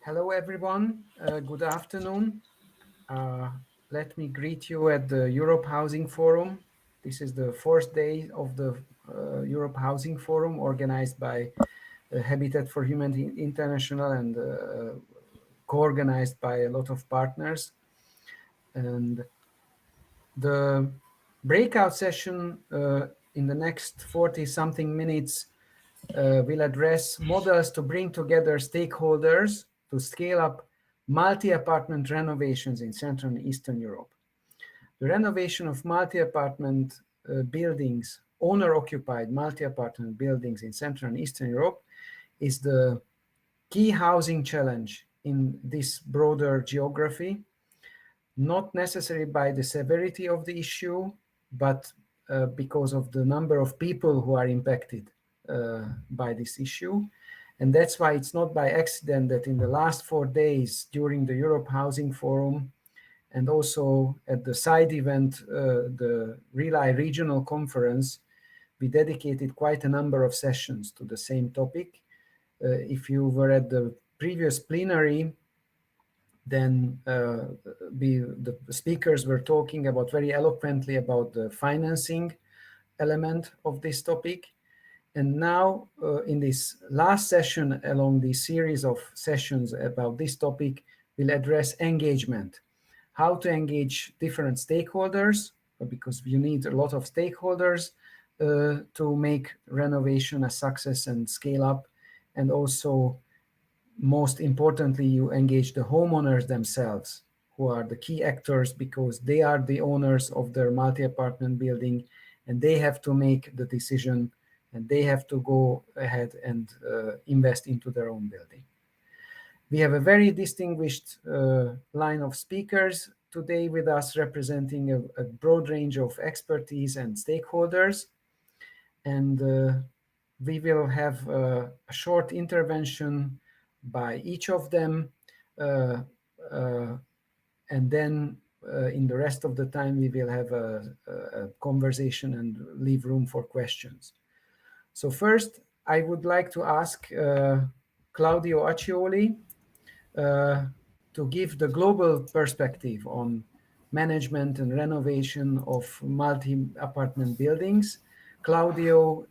Hello, everyone. Good afternoon. Uh, Let me greet you at the Europe Housing Forum. This is the fourth day of the Europe Housing Forum organized by Habitat for Humanity International and co-organized by a lot of partners. And the breakout session in the next 40 something minutes will address models to bring together stakeholders to scale up multi-apartment renovations in Central and Eastern Europe. The renovation of multi-apartment buildings, owner-occupied multi-apartment buildings in Central and Eastern Europe is the key housing challenge in this broader geography, not necessarily by the severity of the issue, but because of the number of people who are impacted by this issue. And that's why it's not by accident that in the last 4 days during the Europe Housing Forum and also at the side event, the Rely Regional Conference, we dedicated quite a number of sessions to the same topic. If you were at the previous plenary, then the speakers were talking about very eloquently about the financing element of this topic. And now in this last session along this series of sessions about this topic, we'll address engagement, how to engage different stakeholders, because you need a lot of stakeholders to make renovation a success and scale up. And also, most importantly, you engage the homeowners themselves, who are the key actors because they are the owners of their multi-apartment building and they have to make the decision and they have to go ahead and invest into their own building. We have a very distinguished line of speakers today with us representing a broad range of expertise and stakeholders. And we will have a short intervention by each of them. And then in the rest of the time, we will have a conversation and leave room for questions. So first, I would like to ask Claudio Accioli to give the global perspective on management and renovation of multi-apartment buildings. Claudio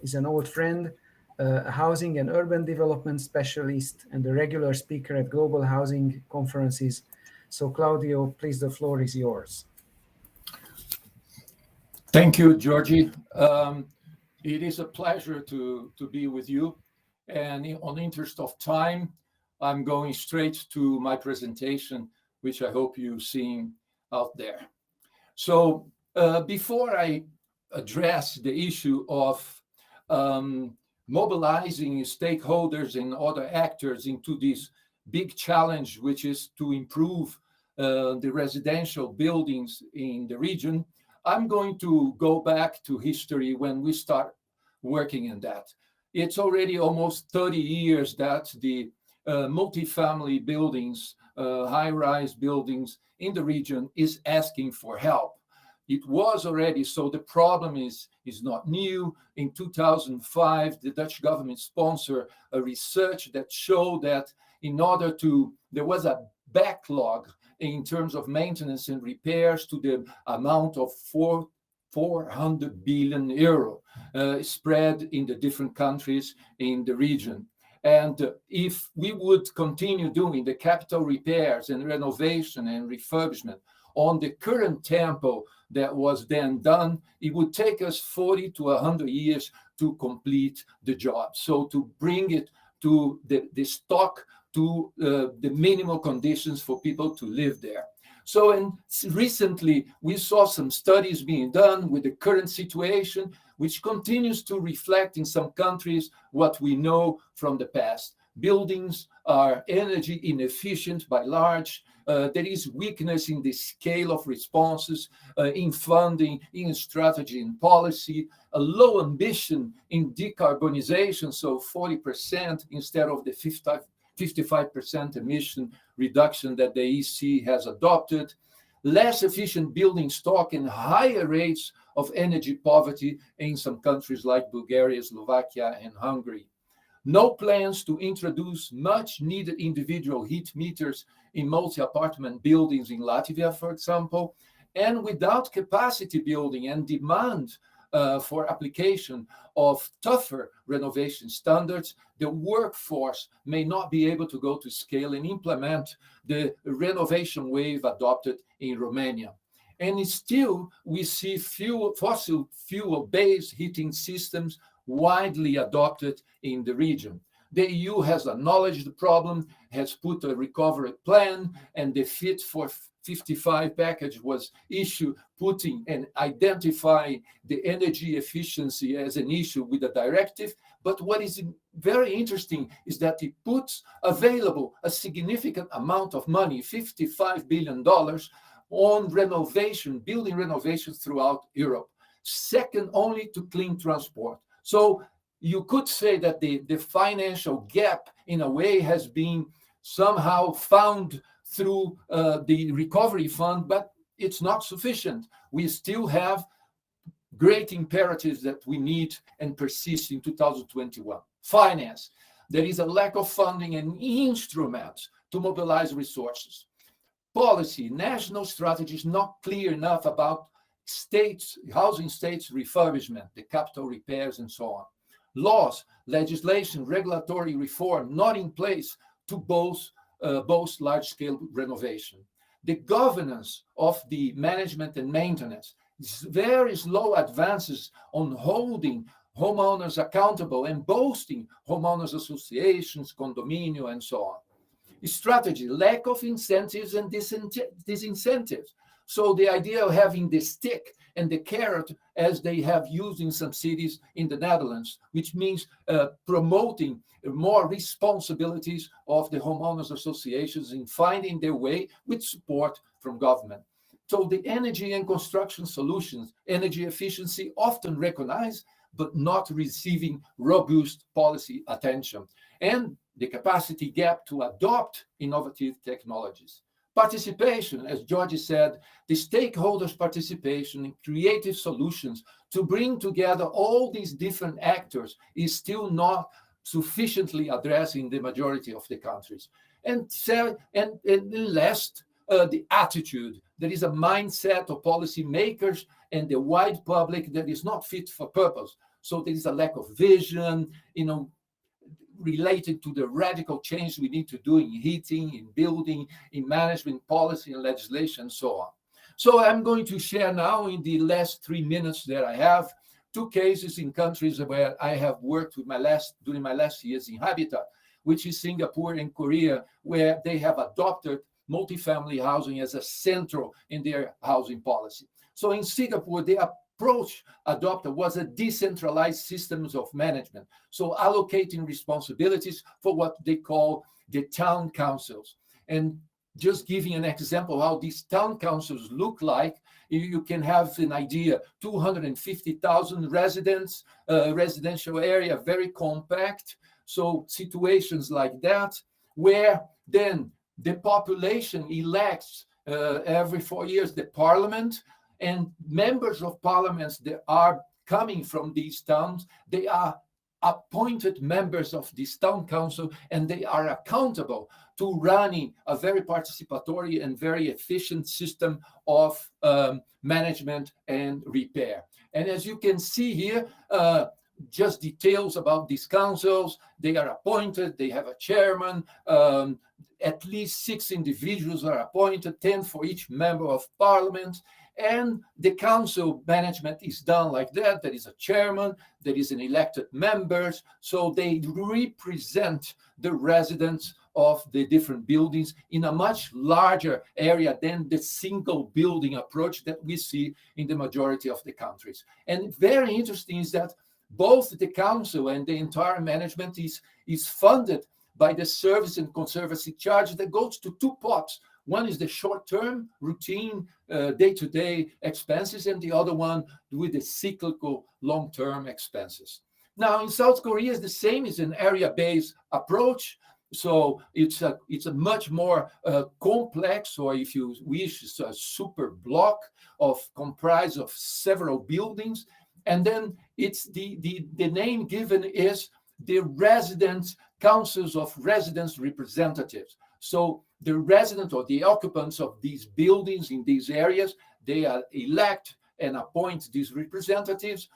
is an old friend, a housing and urban development specialist, and a regular speaker at global housing conferences. So Claudio, please, the floor is yours. Thank you, Georgie. It is a pleasure to be with you. And on the interest of time, I'm going straight to my presentation, which I hope you've seen out there. So before I address the issue of mobilizing stakeholders and other actors into this big challenge, which is to improve the residential buildings in the region, I'm going to go back to history when we start working in that. It's already almost 30 years that the multifamily buildings, high-rise buildings in the region is asking for help. It was already, so the problem is not new. In 2005, the Dutch government sponsored a research that showed that there was a backlog in terms of maintenance and repairs to the amount of 400 billion euro spread in the different countries in the region. And if we would continue doing the capital repairs and renovation and refurbishment on the current tempo that was then done, it would take us 40 to 100 years to complete the job. So to bring it to the stock to the minimal conditions for people to live there. So and recently we saw some studies being done with the current situation, which continues to reflect in some countries what we know from the past. Buildings are energy inefficient by large. There is weakness in the scale of responses, in funding, in strategy and policy, a low ambition in decarbonization, so 40% instead of the 55% emission reduction that the EC has adopted, less efficient building stock and higher rates of energy poverty in some countries like Bulgaria, Slovakia, and Hungary. No plans to introduce much needed individual heat meters in multi-apartment buildings in Latvia, for example, and without capacity building and demand for application of tougher renovation standards, the workforce may not be able to go to scale and implement the renovation wave adopted in Romania. And still, we see fossil fuel-based heating systems widely adopted in the region. The EU has acknowledged the problem, has put a recovery plan, and the Fit for 55 package was issued, putting and identifying the energy efficiency as an issue with the directive. But what is very interesting is that it puts available a significant amount of money, $55 billion, on renovation, building renovations throughout Europe, second only to clean transport. So you could say that the financial gap, in a way, has been somehow found through the recovery fund, but it's not sufficient. We still have great imperatives that we need and persist in 2021. Finance. There is a lack of funding and instruments to mobilize resources. Policy, national strategy is not clear enough about housing states refurbishment, the capital repairs, and so on. Laws, legislation, regulatory reform not in place to boast large-scale renovation. The governance of the management and maintenance, very slow advances on holding homeowners accountable and boasting homeowners associations, condominium, and so on. Strategy, lack of incentives and disincentives. So the idea of having the stick and the carrot, as they have used in some cities in the Netherlands, which means promoting more responsibilities of the homeowners associations in finding their way with support from government. So the energy and construction solutions, energy efficiency, often recognized, but not receiving robust policy attention. And the capacity gap to adopt innovative technologies. Participation, as Georgie said, the stakeholders' participation in creative solutions to bring together all these different actors is still not sufficiently addressed in the majority of the countries. And last, the attitude. There is a mindset of policymakers and the wide public that is not fit for purpose. So there is a lack of vision, related to the radical change we need to do in heating, in building, in management policy and legislation, and so on. So I'm going to share now, in the last 3 minutes that I have, 2 cases in countries where I have worked with during my last years in Habitat, which is Singapore and Korea, where they have adopted multifamily housing as a central in their housing policy. So in Singapore, the approach adopted was a decentralized systems of management. So allocating responsibilities for what they call the town councils. And just giving an example how these town councils look like, you can have an idea, 250,000 residents, residential area, very compact. So situations like that, where then the population elects every 4 years the parliament, and members of parliaments that are coming from these towns, they are appointed members of this town council, and they are accountable to running a very participatory and very efficient system of management and repair. And as you can see here, just details about these councils. They are appointed, they have a chairman, at least 6 individuals are appointed, 10 for each member of parliament. And the council management is done like that. There is a chairman, there is an elected members. So they represent the residents of the different buildings in a much larger area than the single building approach that we see in the majority of the countries. And very interesting is that both the council and the entire management is funded by the service and conservancy charge that goes to 2 pots. One is the short-term, routine, day-to-day expenses, and the other one with the cyclical, long-term expenses. Now, in South Korea, it's the same. It's an area-based approach. So it's a much more complex, or if you wish, it's a super block comprised of several buildings. And then it's the name given is the residents, councils of residents representatives. So the residents or the occupants of these buildings in these areas, they are elect and appoint these representatives.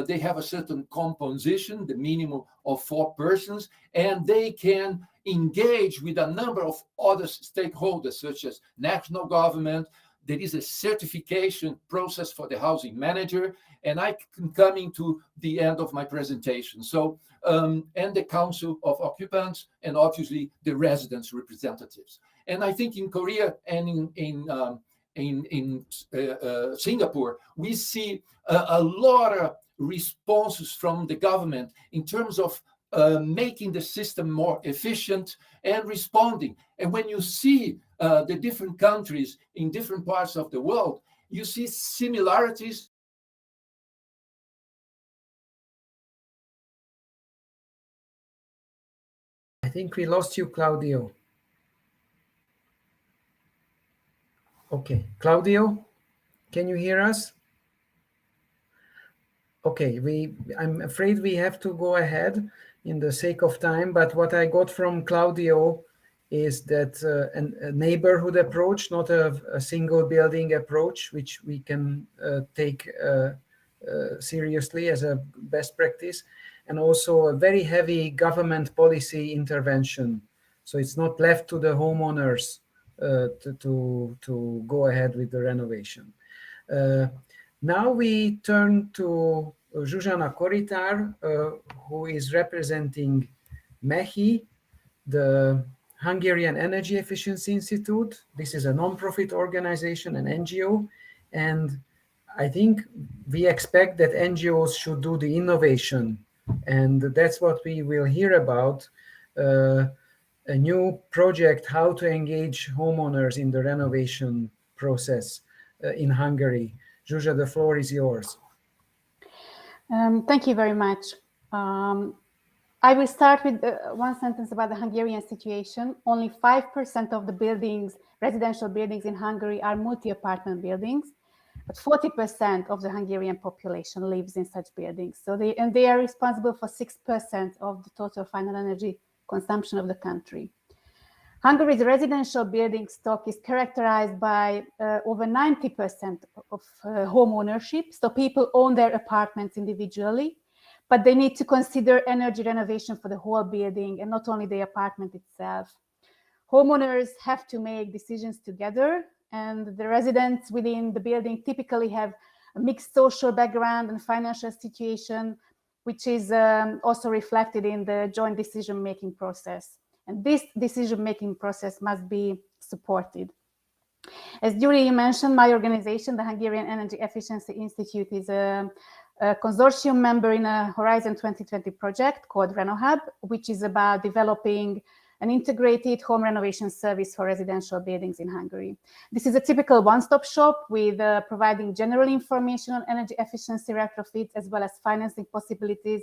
They have a certain composition, the minimum of 4 persons, and they can engage with a number of other stakeholders, such as national government. There is a certification process for the housing manager, and I'm coming to the end of my presentation. So, and the Council of Occupants, and obviously the residents' representatives. And I think in Korea and in Singapore, we see a lot of responses from the government in terms of making the system more efficient and responding. And when you see the different countries in different parts of the world, you see similarities. I think we lost you, Claudio. Okay, Claudio, can you hear us? Okay, I'm afraid we have to go ahead in the sake of time, but what I got from Claudio is that a neighborhood approach, not a single building approach, which we can take seriously as a best practice, and also a very heavy government policy intervention. So it's not left to the homeowners to go ahead with the renovation. Now we turn to Zsuzsanna Koritár, who is representing MEHI, the Hungarian Energy Efficiency Institute. This is a non-profit organization, an NGO, and I think we expect that NGOs should do the innovation, and that's what we will hear about, a new project, how to engage homeowners in the renovation process in Hungary. Zsuzsa, the floor is yours. Thank you very much. I will start with one sentence about the Hungarian situation. Only 5% of the buildings, residential buildings in Hungary, are multi-apartment buildings, but 40% of the Hungarian population lives in such buildings. So they are responsible for 6% of the total final energy consumption of the country. Hungary's residential building stock is characterized by over 90% of home ownership. So people own their apartments individually, but they need to consider energy renovation for the whole building and not only the apartment itself. Homeowners have to make decisions together, and the residents within the building typically have a mixed social background and financial situation, which is also reflected in the joint decision-making process. And this decision-making process must be supported. As Gyuri mentioned, my organization, the Hungarian Energy Efficiency Institute, is a consortium member in a Horizon 2020 project called RenoHub, which is about developing an integrated home renovation service for residential buildings in Hungary. This is a typical one-stop shop with providing general information on energy efficiency retrofits as well as financing possibilities.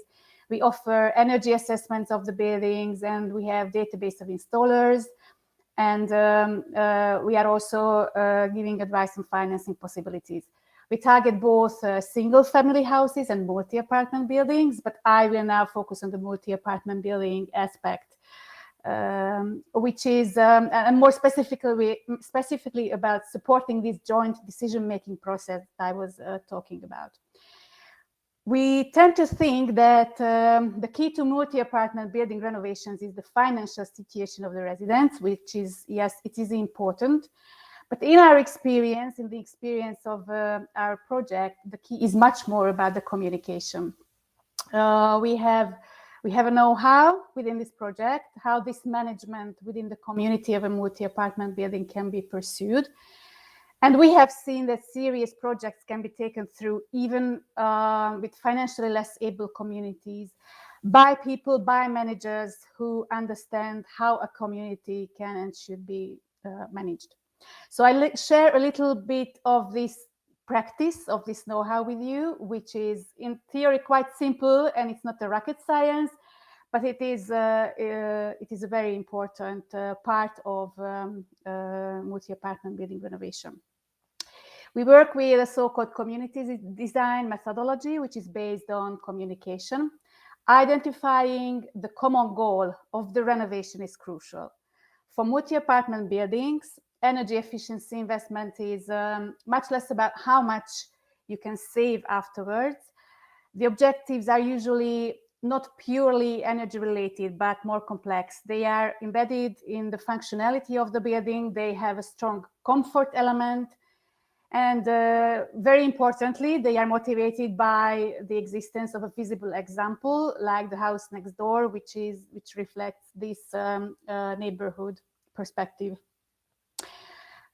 We offer energy assessments of the buildings, and we have database of installers. And we are also giving advice on financing possibilities. We target both single-family houses and multi-apartment buildings, but I will now focus on the multi-apartment building aspect, which is and more specifically about supporting this joint decision-making process that I was talking about. We tend to think that the key to multi-apartment building renovations is the financial situation of the residents, which is, yes, it is important. But in our experience, in the experience of our project, the key is much more about the communication. We have a know-how within this project, how this management within the community of a multi-apartment building can be pursued. And we have seen that serious projects can be taken through even with financially less able communities by people, by managers who understand how a community can and should be managed. So I share a little bit of this practice, of this know-how with you, which is in theory quite simple and it's not a rocket science, but it is a very important part of multi-apartment building renovation. We work with a so-called community design methodology, which is based on communication. Identifying the common goal of the renovation is crucial. For multi-apartment buildings, energy efficiency investment is much less about how much you can save afterwards. The objectives are usually not purely energy related, but more complex. They are embedded in the functionality of the building. They have a strong comfort element. And very importantly, they are motivated by the existence of a visible example, like the house next door, which reflects this neighborhood perspective.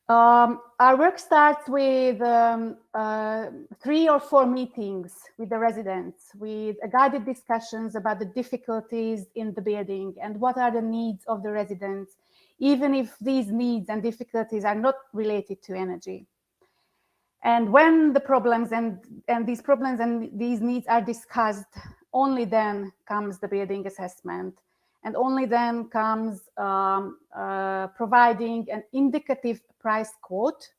Our work starts with 3 or 4 meetings with the residents, with guided discussions about the difficulties in the building and what are the needs of the residents, even if these needs and difficulties are not related to energy. And when the problems and these needs are discussed, only then comes the building assessment. And only then comes providing an indicative price quote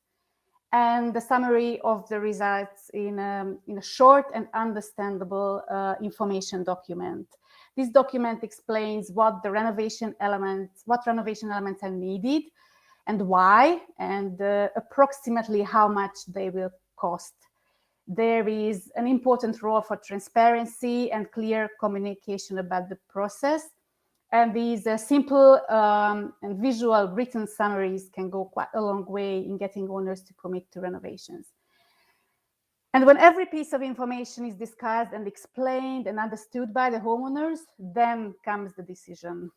and the summary of the results in a short and understandable information document. This document explains what renovation elements are needed and why, and approximately how much they will cost. There is an important role for transparency and clear communication about the process. And these simple and visual written summaries can go quite a long way in getting owners to commit to renovations. And when every piece of information is discussed and explained and understood by the homeowners, then comes the decision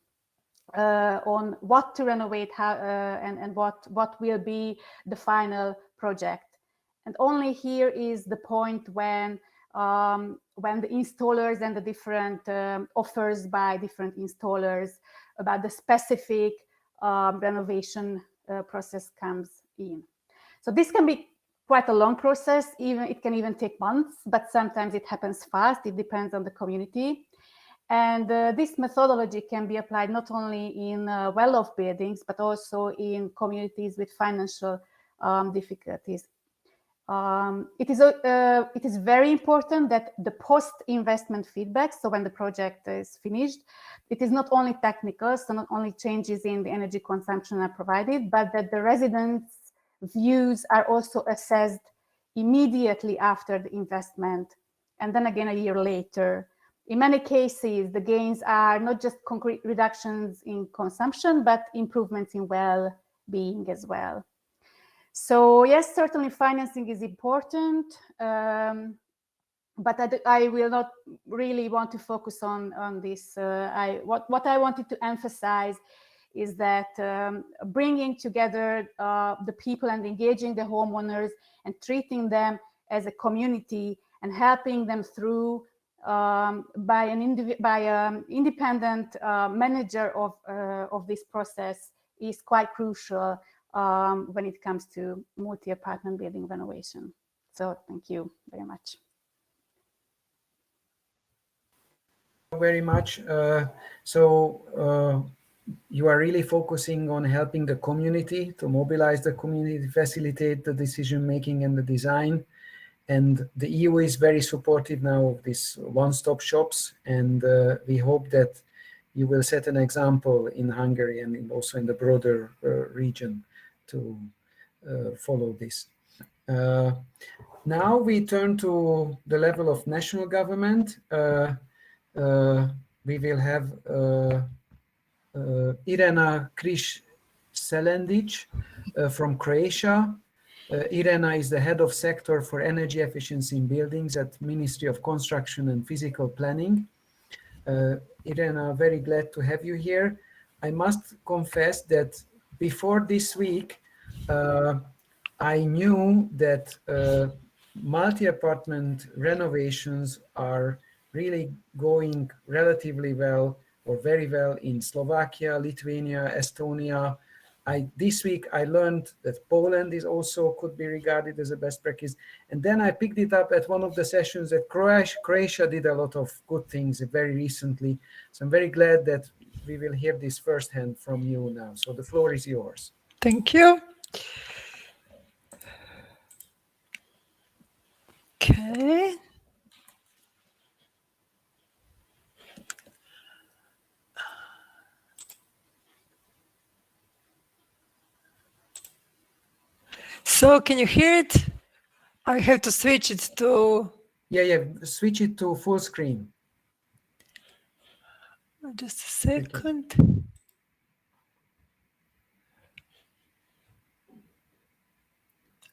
on what to renovate, and what will be the final project. And only here is the point when the installers and the different offers by different installers about the specific renovation process comes in. So this can be quite a long process. It can even take months, but sometimes it happens fast. It depends on the community. And this methodology can be applied not only in well-off buildings, but also in communities with financial difficulties. It is very important that the post-investment feedback, so when the project is finished, it is not only technical, so not only changes in the energy consumption are provided, but that the residents' views are also assessed immediately after the investment, and then again a year later. In many cases, the gains are not just concrete reductions in consumption, but improvements in well-being as well. So yes, certainly financing is important, but I will not really want to focus on this. What I wanted to emphasize is that bringing together the people and engaging the homeowners and treating them as a community and helping them through by an independent manager of this process is quite crucial when it comes to multi-apartment building renovation. So thank you very much. Very much. You are really focusing on helping the community, to mobilize the community, facilitate the decision making and the design. And the EU is very supportive now of these one-stop shops, and we hope that you will set an example in Hungary and also in the broader region to follow this. Now we turn to the level of national government. We will have Irena Križ-Selendić from Croatia. Irena is the head of sector for energy efficiency in buildings at Ministry of Construction and Physical Planning. Irena, very glad to have you here. I must confess that before this week, I knew that multi-apartment renovations are really going relatively well or very well in Slovakia, Lithuania, Estonia. This week I learned that Poland is also could be regarded as a best practice. And then I picked it up at one of the sessions that Croatia did a lot of good things very recently. So I'm very glad that we will hear this firsthand from you now. So the floor is yours. Thank you. Okay. So can you hear it? I have to switch it to Yeah, switch it to full screen. just a second.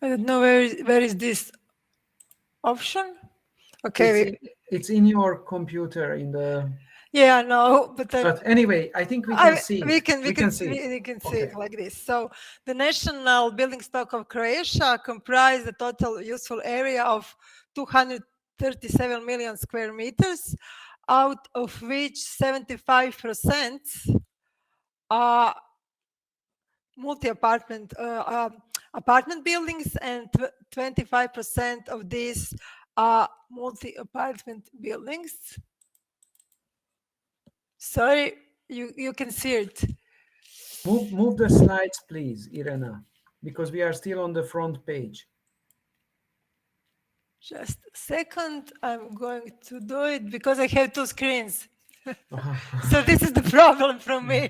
I don't know where is this option. Okay. It's in your computer in the. Yeah, no, but anyway, I think we can see. We can see Okay. it like this. So the national building stock of Croatia comprised the total useful area of 237 million square meters, out of which 75% are multi-apartment apartment buildings, and 25% of these are multi-apartment buildings. Sorry, you can see it. Move the slides, please, Irena, because we are still on the front page. Just a second, I'm going to do it because I have two screens. So this is the problem from me.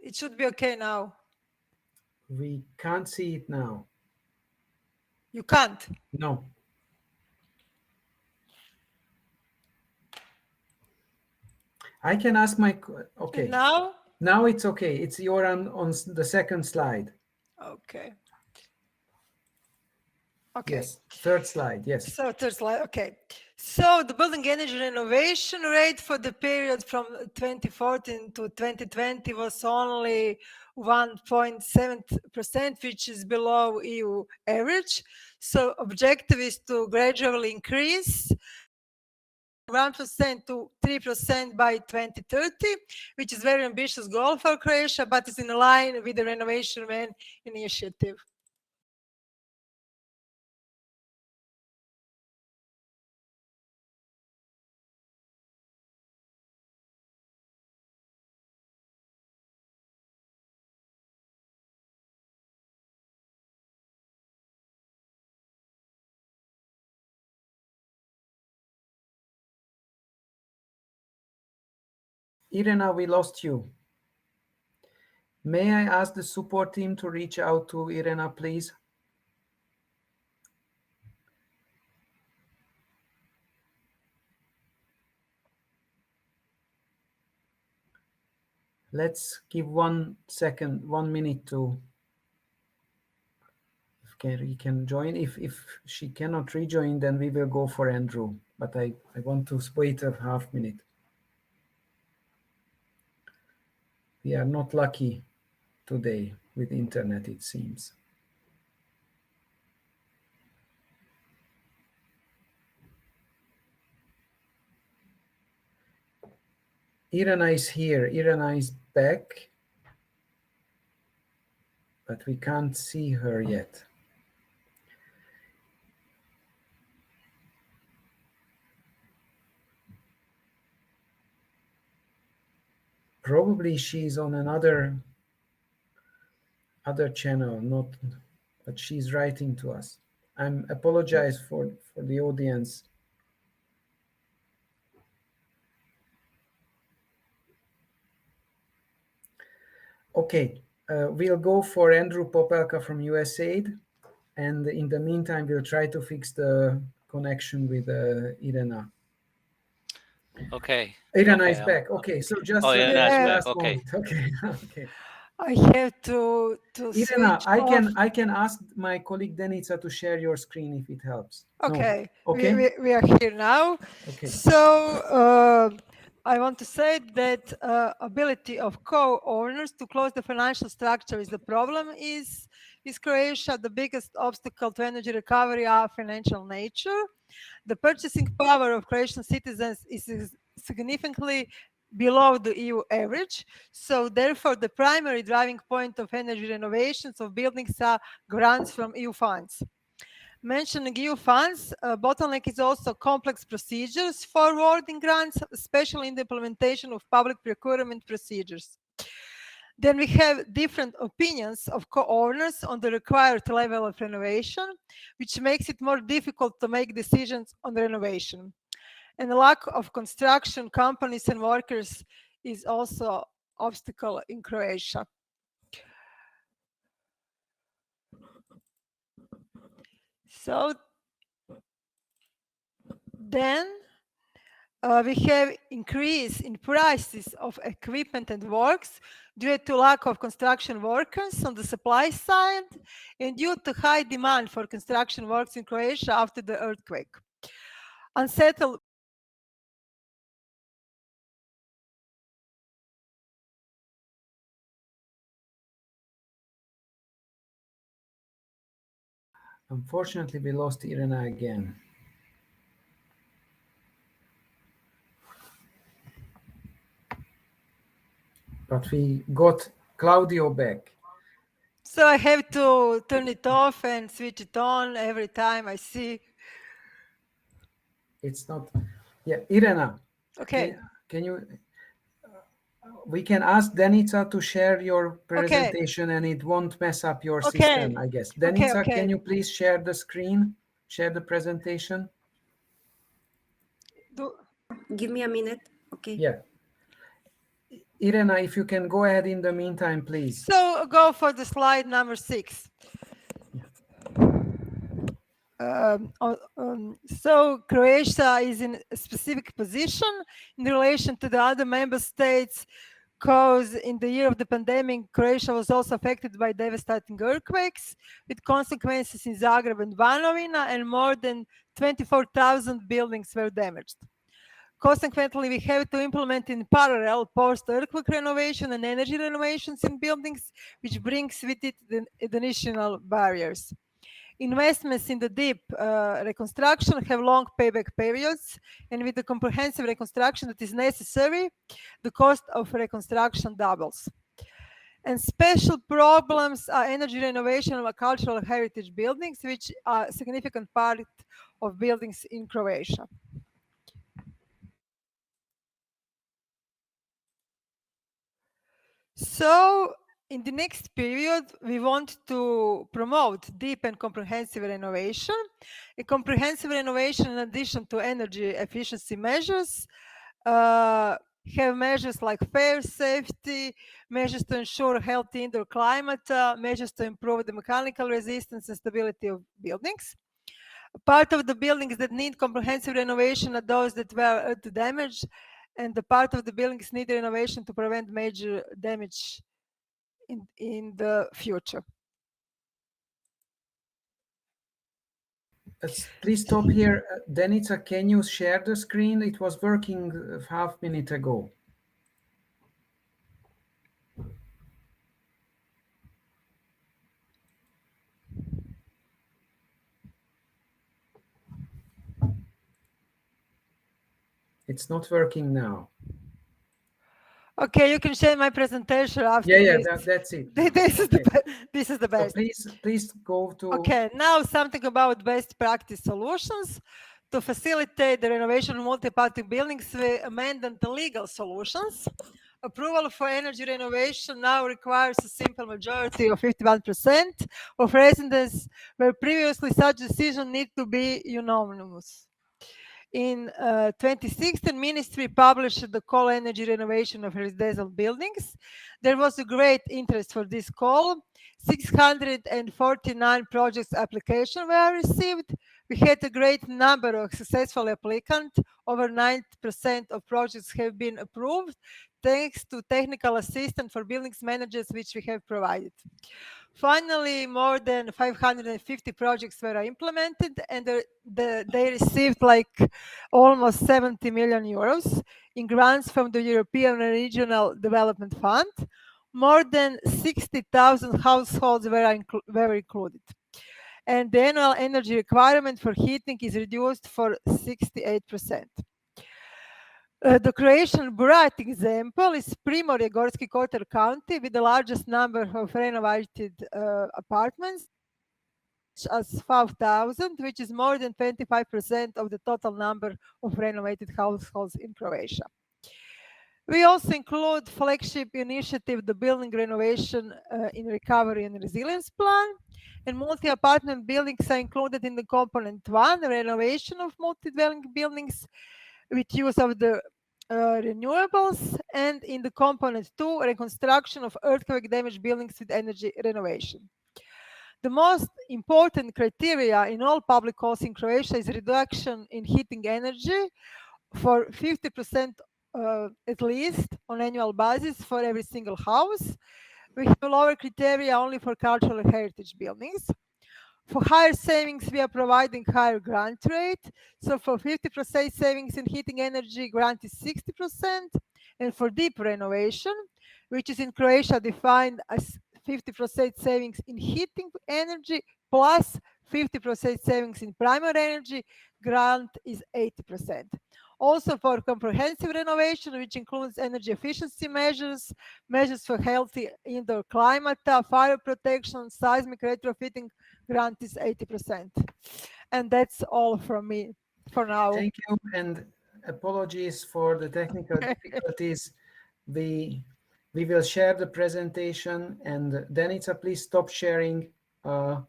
It should be okay now. We can't see it now. You can't? No. I can ask my, okay. And now? Now it's okay. It's you're on the second slide. Okay. Okay. Yes, third slide, yes. So third slide, okay. So the building energy renovation rate for the period from 2014 to 2020 was only 1.7%, which is below EU average. So objective is to gradually increase 1% to 3% by 2030, which is very ambitious goal for Croatia, but is in line with the Renovation Man initiative. Irena, we lost you. May I ask the support team to reach out to Irena, please? Let's give 1 second, 1 minute to if he can join. If she cannot rejoin, then we will go for Andrew. But I want to wait a half minute. We are not lucky today with internet, it seems. Irena is here. Irena is back, but we can't see her yet. Probably she's on another channel, but she's writing to us. I apologize for the audience. Okay, we'll go for Andrew Popelka from USAID, and in the meantime, we'll try to fix the connection with Irena. Okay. Irena is back. Okay, so just last okay. moment. Okay. I have to Irena, switch I can ask my colleague Denica to share your screen if it helps. Okay. No. Okay. We are here now. Okay. So I want to say that ability of co-owners to close the financial structure is the problem. Is Croatia the biggest obstacle to energy recovery of financial nature? The purchasing power of Croatian citizens is significantly below the EU average. So therefore, the primary driving point of energy renovations of buildings are grants from EU funds. Mentioning EU funds, bottleneck is also complex procedures for awarding grants, especially in the implementation of public procurement procedures. Then we have different opinions of co-owners on the required level of renovation, which makes it more difficult to make decisions on renovation. And the lack of construction companies and workers is also obstacle in Croatia. So then we have increase in prices of equipment and works due to lack of construction workers on the supply side and due to high demand for construction works in Croatia after the earthquake. Unsettled Unfortunately, we lost Irena again. But we got Claudio back. So I have to turn it off and switch it on every time I see. It's not. Yeah, Irena. Okay. Can you? We can ask Denica to share your presentation, and it won't mess up your system, I guess. Denica, can you please share the screen, share the presentation? Give me a minute. Okay. Yeah. Irena, if you can go ahead in the meantime, please. So go for the slide number 6. So Croatia is in a specific position in relation to the other member states because in the year of the pandemic, Croatia was also affected by devastating earthquakes with consequences in Zagreb and Banovina, and more than 24,000 buildings were damaged. Consequently, we have to implement in parallel post-earthquake renovation and energy renovations in buildings, which brings with it the additional barriers. Investments in the deep reconstruction have long payback periods, and with the comprehensive reconstruction that is necessary, the cost of reconstruction doubles. And special problems are energy renovation of cultural heritage buildings, which are a significant part of buildings in Croatia. So in the next period, we want to promote deep and comprehensive renovation. A comprehensive renovation, in addition to energy efficiency measures, have measures like fire safety, measures to ensure healthy indoor climate, measures to improve the mechanical resistance and stability of buildings. Part of the buildings that need comprehensive renovation are those that were damaged, and the part of the buildings need renovation to prevent major damage in the future. Please stop here. Denica, can you share the screen? It was working a half minute ago. It's not working now. Okay, you can share my presentation after this. Yeah, that's it. This is the best. So please go to... Okay, now something about best practice solutions. To facilitate the renovation of multi-party buildings, we amended the legal solutions. Approval for energy renovation now requires a simple majority of 51% of residents, where previously such decision need to be unanimous. In 2016, Ministry published the call energy renovation of residential buildings. There was a great interest for this call. 649 projects applications were received. We had a great number of successful applicants. Over 90% of projects have been approved, thanks to technical assistance for buildings managers, which we have provided. Finally, more than 550 projects were implemented, and they received like almost 70 million euros in grants from the European Regional Development Fund. More than 60,000 households were included. And the annual energy requirement for heating is reduced for 68%. The Croatian bright example is Primorje Gorski Kotar County, with the largest number of renovated apartments, as 5,000, which is more than 25% of the total number of renovated households in Croatia. We also include flagship initiative, the building renovation in recovery and resilience plan. And multi-apartment buildings are included in the component 1, the renovation of multi-dwelling buildings with use of the renewables, and in the component 2, reconstruction of earthquake damaged buildings with energy renovation. The most important criteria in all public halls in Croatia is reduction in heating energy for 50% at least on annual basis for every single house. We have lower criteria only for cultural heritage buildings. For higher savings, we are providing higher grant rate. So for 50% savings in heating energy, grant is 60%. And for deep renovation, which is in Croatia defined as 50% savings in heating energy plus 50% savings in primary energy, grant is 80%. Also for comprehensive renovation, which includes energy efficiency measures, measures for healthy indoor climate, fire protection, seismic retrofitting, grant is 80%. And that's all from me for now. Thank you, and apologies for the technical difficulties. We will share the presentation, and Danica, please stop sharing, and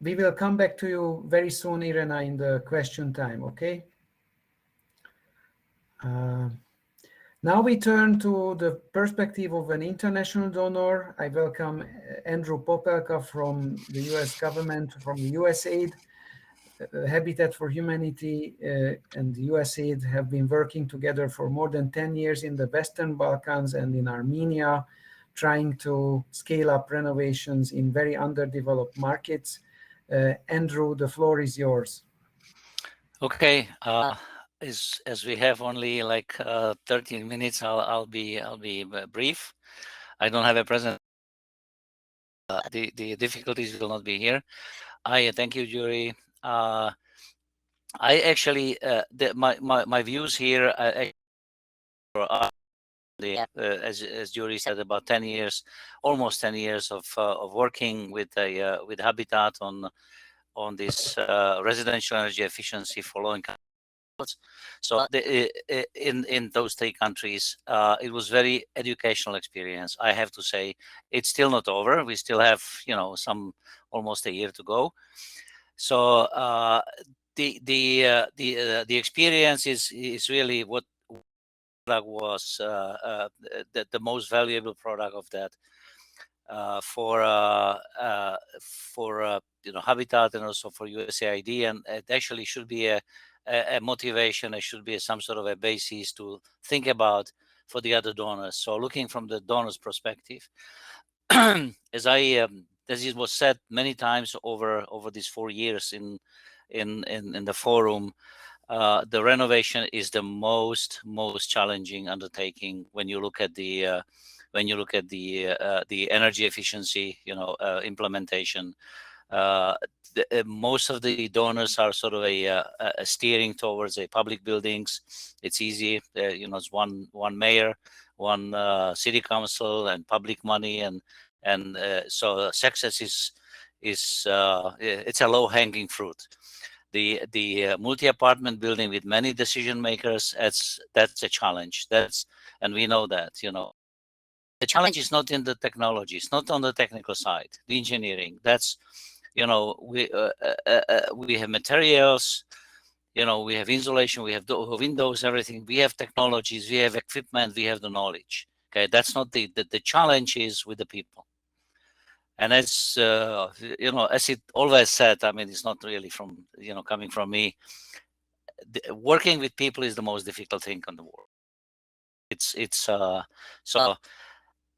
we will come back to you very soon, Irena, in the question time, okay? Now we turn to the perspective of an international donor. I welcome Andrew Popelka from the US government, from the USAID. Habitat for Humanity and USAID have been working together for more than 10 years in the Western Balkans and in Armenia, trying to scale up renovations in very underdeveloped markets. Andrew, the floor is yours. Okay. As we have only like 13 minutes, I'll be brief. I don't have a present. The difficulties will not be here. I thank you, Jury. I actually my views here are as Jury said, about 10 years, almost 10 years of working with Habitat on this residential energy efficiency for low-income. So in those 3 countries, it was very educational experience. I have to say, it's still not over. We still have some almost a year to go. So the experience is really what was the most valuable product of that for Habitat and also for USAID, and it actually should be a motivation. It should be some sort of a basis to think about for the other donors. So looking from the donors' perspective, as it was said many times over these 4 years in the forum, the renovation is the most challenging undertaking when you look at the energy efficiency implementation. Most of the donors are sort of a steering towards a public buildings. It's easy, it's one mayor, one city council, and public money, and so success is it's a low-hanging fruit. The multi-apartment building with many decision makers, that's a challenge. And we know that. The challenge is not in the technology. It's not on the technical side, the engineering. That's we have materials, we have insulation, we have windows, everything. We have technologies, we have equipment, we have the knowledge. Okay, that's not the challenge is with the people. And as as it always said, I mean, it's not really from coming from me. Working with people is the most difficult thing in the world. It's so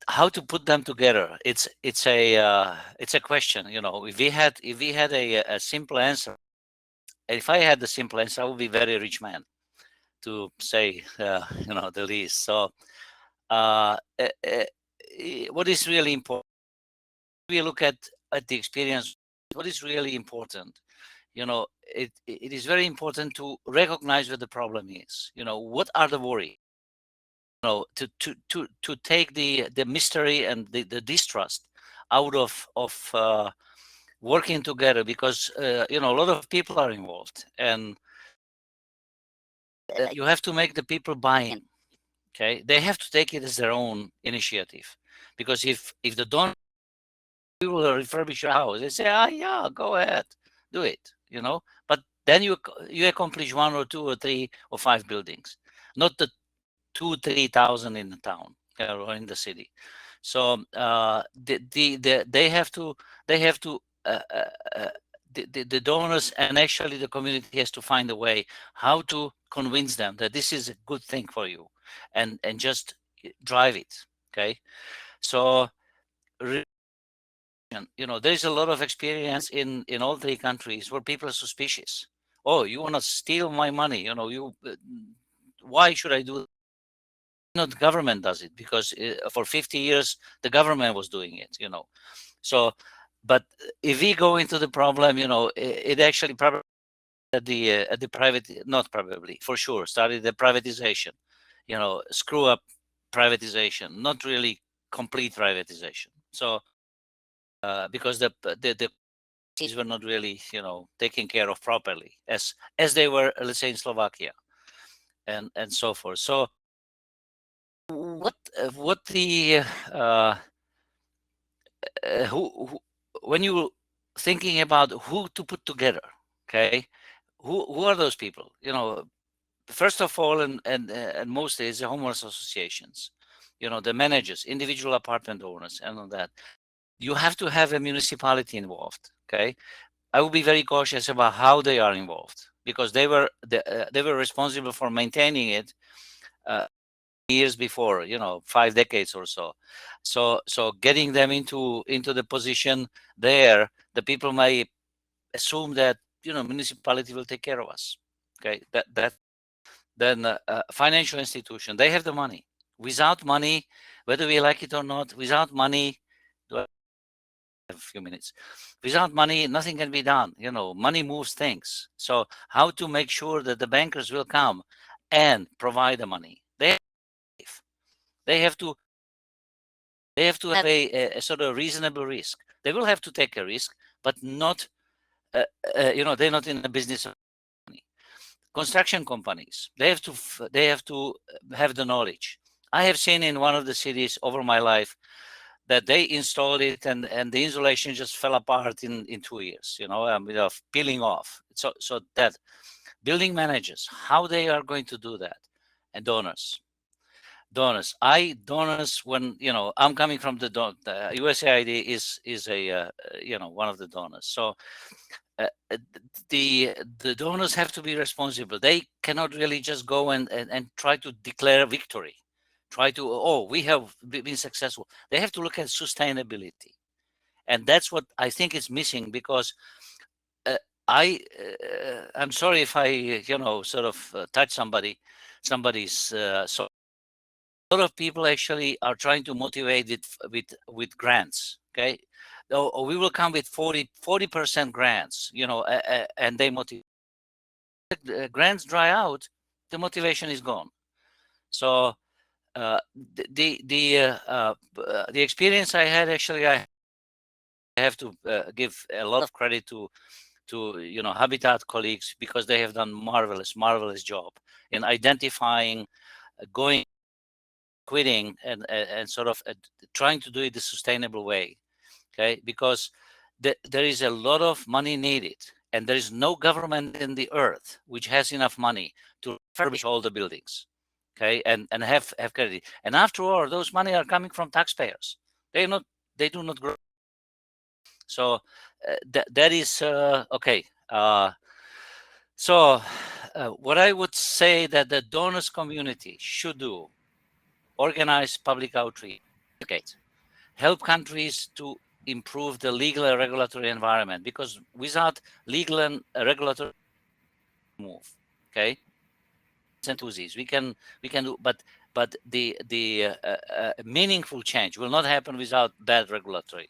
how to put them together. It's a question. If we had a simple answer, if I had the simple answer, I would be a very rich man, to say the least. So what is really important? We look at the experience. What is really important? It is very important to recognize what the problem is. What are the worries? To take the mystery and the distrust out of working together, because a lot of people are involved, and you have to make the people buy in. Okay, they have to take it as their own initiative, because if the donor will refurbish your house, they say, yeah, go ahead, do it, but then you accomplish 1 or 2 or 3 or 5 buildings, not the 2,000-3,000 in the town or in the city. So they have to the donors and actually the community has to find a way how to convince them that this is a good thing for you, and just drive it. Okay, so there's a lot of experience in all 3 countries where people are suspicious. Oh, you want to steal my money? Why should I do? Not the government does it, because for 50 years the government was doing it. So, but if we go into the problem, it actually probably at the private, not probably, for sure, started the privatization. Screw up privatization, not really complete privatization. So because the things were not really taken care of properly as they were, let's say, in Slovakia and so forth. So what the who when you thinking about who to put together, okay, who are those people? First of all, and mostly is the homeowners associations, the managers, individual apartment owners, and all that. You have to have a municipality involved. Okay, I will be very cautious about how they are involved, because they were responsible for maintaining it years before, 5 decades or so. So getting them into the position there, the people may assume that municipality will take care of us. Okay, that then financial institution, they have the money. Without money, whether we like it or not, without money, do I have a few minutes? Without money, nothing can be done. Money moves things. So how to make sure that the bankers will come and provide the money? They have to have a sort of reasonable risk. They will have to take a risk, but not, they're not in the business of money. Construction companies, they have to have the knowledge. I have seen in one of the cities over my life that they installed it and the insulation just fell apart in 2 years, of peeling off. So that building managers, how they are going to do that, and donors, when I'm coming from the USAID is a one of the donors. So the donors have to be responsible. They cannot really just go and try to declare victory, try to we have been successful. They have to look at sustainability, and that's what I think is missing, because I'm sorry if I sort of touch somebody's so a lot of people actually are trying to motivate it with grants. Okay, we will come with 40% grants, and they motivate. Grants dry out, the motivation is gone. So the experience I had, actually, I have to give a lot of credit to Habitat colleagues, because they have done marvelous job in identifying, going, quitting, and sort of trying to do it the sustainable way. Okay, because there is a lot of money needed, and there is no government in the earth which has enough money to refurbish all the buildings. Okay, and have credit. And after all, those money are coming from taxpayers. They do not grow. So that is okay. So what I would say that the donors community should do: organize public outreach, help countries to improve the legal and regulatory environment, because without legal and regulatory move, okay, we can do, but the meaningful change will not happen without bad regulatory.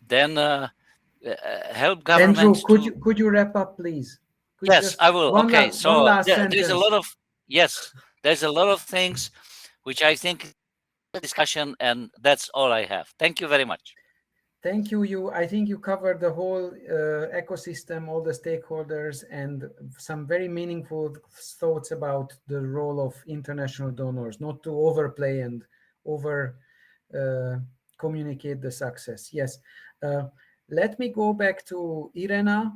Then help governments. Andrew, could you wrap up, please? Yes, I will. Okay, so one last there's a lot of there's a lot of things which I think discussion, and that's all I have. Thank you very much. Thank you. I think you covered the whole ecosystem, all the stakeholders, and some very meaningful thoughts about the role of international donors, not to overplay and over communicate the success. Yes. Let me go back to Irena.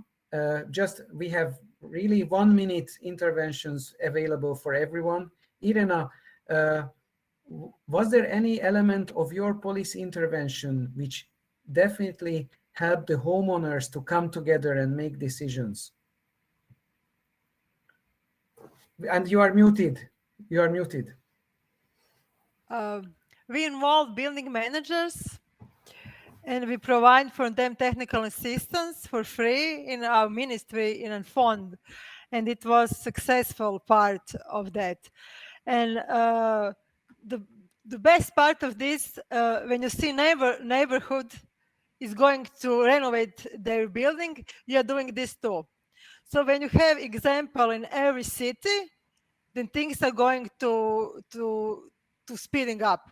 We have really 1 minute interventions available for everyone. Irena, was there any element of your policy intervention which definitely helped the homeowners to come together and make decisions? And you are muted. You are muted. We involve building managers and we provide for them technical assistance for free in our ministry in a fund. And it was successful part of that. And the best part of this, when you see neighborhood is going to renovate their building, you are doing this too. So when you have example in every city, then things are going to speeding up.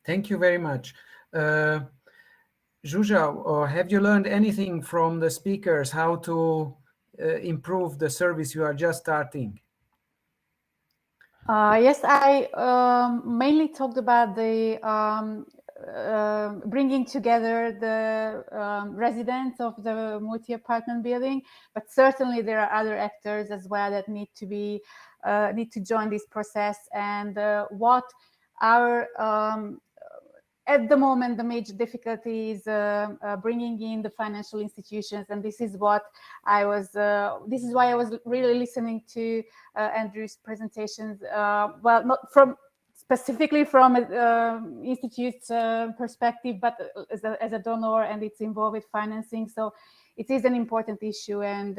Thank you very much. Zsuzsa, have you learned anything from the speakers how to improve the service you are just starting? Yes, I mainly talked about the bringing together the residents of the multi-apartment building, but certainly there are other actors as well that need to join this process. And what our at the moment, the major difficulty is bringing in the financial institutions, and this is what I was. This is why I was really listening to Andrew's presentations. Well, not specifically from an institute's perspective, but as a donor, and it's involved with financing. So it is an important issue, and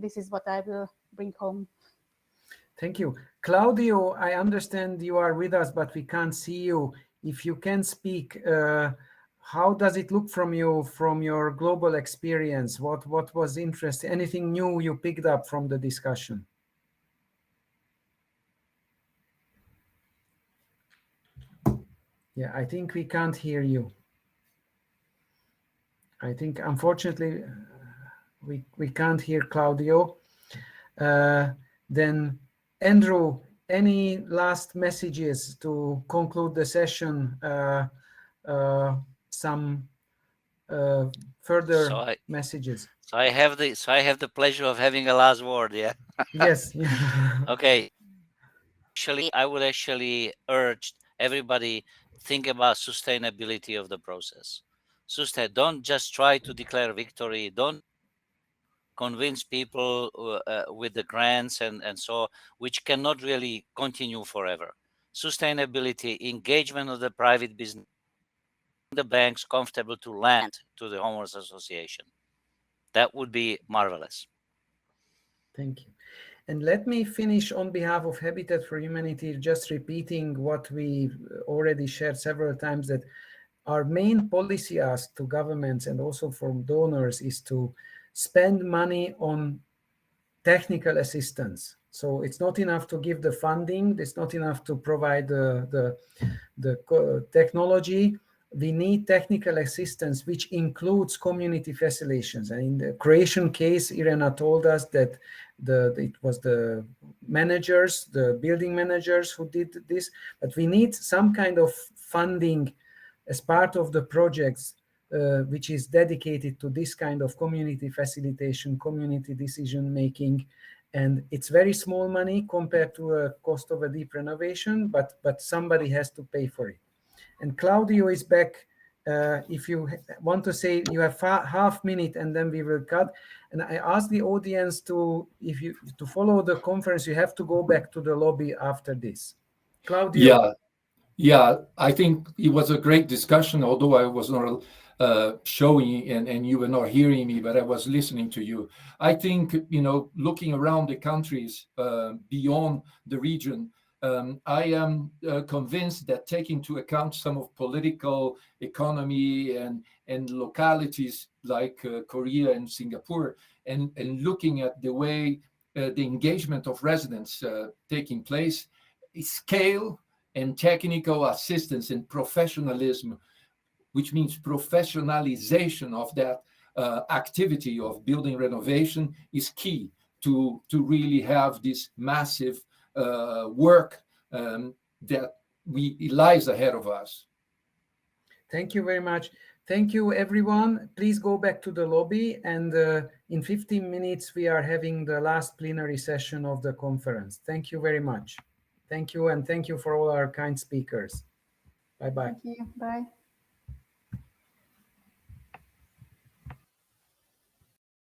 this is what I will bring home. Thank you, Claudio. I understand you are with us, but we can't see you. If you can speak, how does it look from your global experience? What was interesting? Anything new you picked up from the discussion? Yeah, I think we can't hear you. I think, unfortunately, we can't hear Claudio. Then, Andrew, any last messages to conclude the session? Some further messages. So I have the pleasure of having a last word. Yeah. Yes. Okay. I would actually urge everybody think about sustainability of the process. Don't just try to declare victory. Don't convince people with the grants and so, which cannot really continue forever. Sustainability, engagement of the private business, the banks comfortable to lend to the homeowners association. That would be marvelous. Thank you. And let me finish on behalf of Habitat for Humanity, just repeating what we already shared several times, that our main policy ask to governments and also from donors is to spend money on technical assistance. So it's not enough to give the funding. It's not enough to provide the technology. We need technical assistance, which includes community facilitations. And in the Croatian case, Irena told us that it was the managers, the building managers who did this. But we need some kind of funding as part of the projects, which is dedicated to this kind of community facilitation, community decision making. And it's very small money compared to a cost of a deep renovation, but somebody has to pay for it. And Claudio is back. If you want to say, you have half minute and then we will cut. And I ask the audience to follow the conference, you have to go back to the lobby after this. Claudio. Yeah, I think it was a great discussion, although I was not showing and you were not hearing me, but I was listening to you. I think, looking around the countries beyond the region, I am convinced that taking into account some of political economy and localities like Korea and Singapore, and looking at the way the engagement of residents taking place, scale and technical assistance and professionalism which means professionalization of that activity of building renovation, is key to really have this massive work that lies ahead of us. Thank you very much. Thank you, everyone. Please go back to the lobby, and in 15 minutes, we are having the last plenary session of the conference. Thank you very much. Thank you, and thank you for all our kind speakers. Bye-bye. Thank you. Bye.